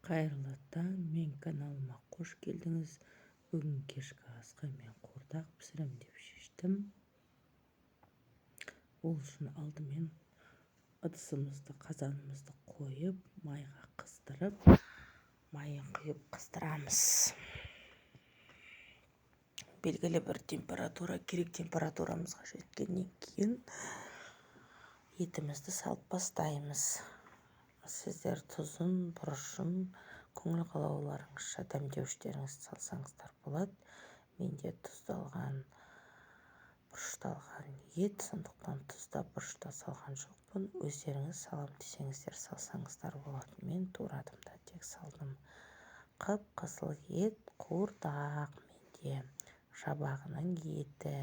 Қайырлы таң, мен каналыма қош келдіңіз. Бүгін кешкі асқа мен қуырдақ пісірем деп шештім. Ол үшін алдымен ыдысымызды, қазанымызды қойып, майға қыздырып, майын құйып қыздырамыз. Белгілі бір температура керек, температурамызға жеткеннен кейін етімізді салып бастаймыз. Сіздер тұзын, бұрышын, көңіл қалауларыңызша дәмдеуіштеріңізді салсаңыздар болады. Менде тұздалған, бұрышталған ет, сондықтан тұзда, бұрышта салған жоқпын. Өздеріңіз салам десеңіздер салсаңыздар болады. Мен турадымда тек салдым. Қып-қызыл ет, қуырдақ, менде жабағының еті.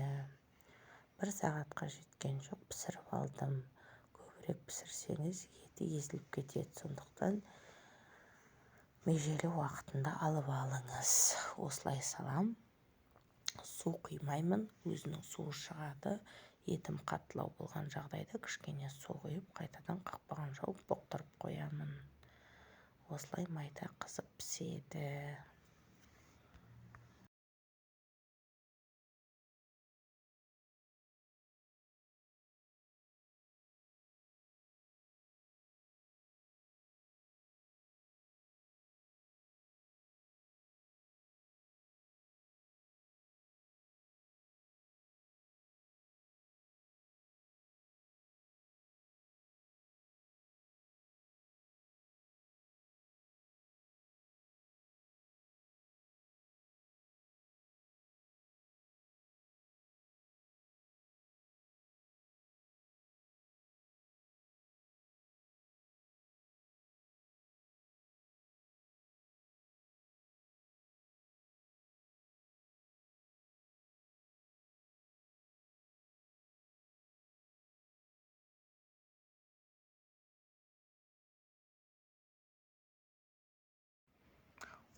1 сағатқа жеткен жоқ, пісіріп алдым. Көбірек пісірсеңіз еті езіліп кетеді, сондықтан межелі уақытында алып алыңыз. Осылай салам. Су құймаймын, өзінің суы шығады. Етім қаттылау болған жағдайда кішкене су құйып, қайтадан қақпағын жауып боқтырып қоямын. Осылай майда қызып піседі.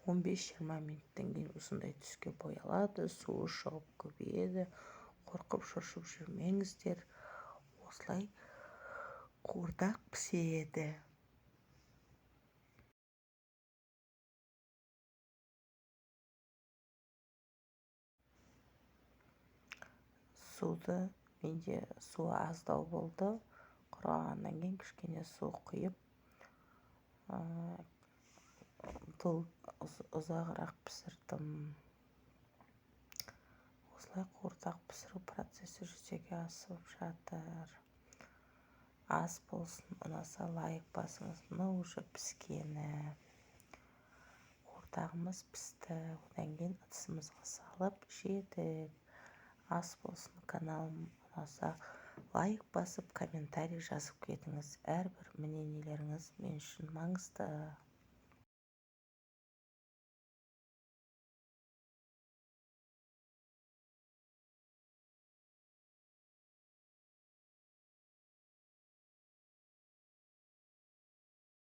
Он 15-20 минуттан кейін осындай түске боялады, суы шығып көбейеді. Қорқып шошып жүрмеңіздер. Осылай қуырдақ піседі. Суды, менде суы аздау болды. Құрғаннан кейін кішкене су құйып, ұзағырақ пісірдім. Осылай қуырдақ пісіру процесі жүзеге асып жатыр. Ас болсын, ұнаса лайк басыңыз. Мынау уже піскені. Қуырдағымыз пісті. Одан кейін ыдысымызға салып жедік. Ас болсын, каналым ұнаса лайк басып, комментарий жазып кетіңіз. Әрбір мнениелеріңіз мен үшін маңызды.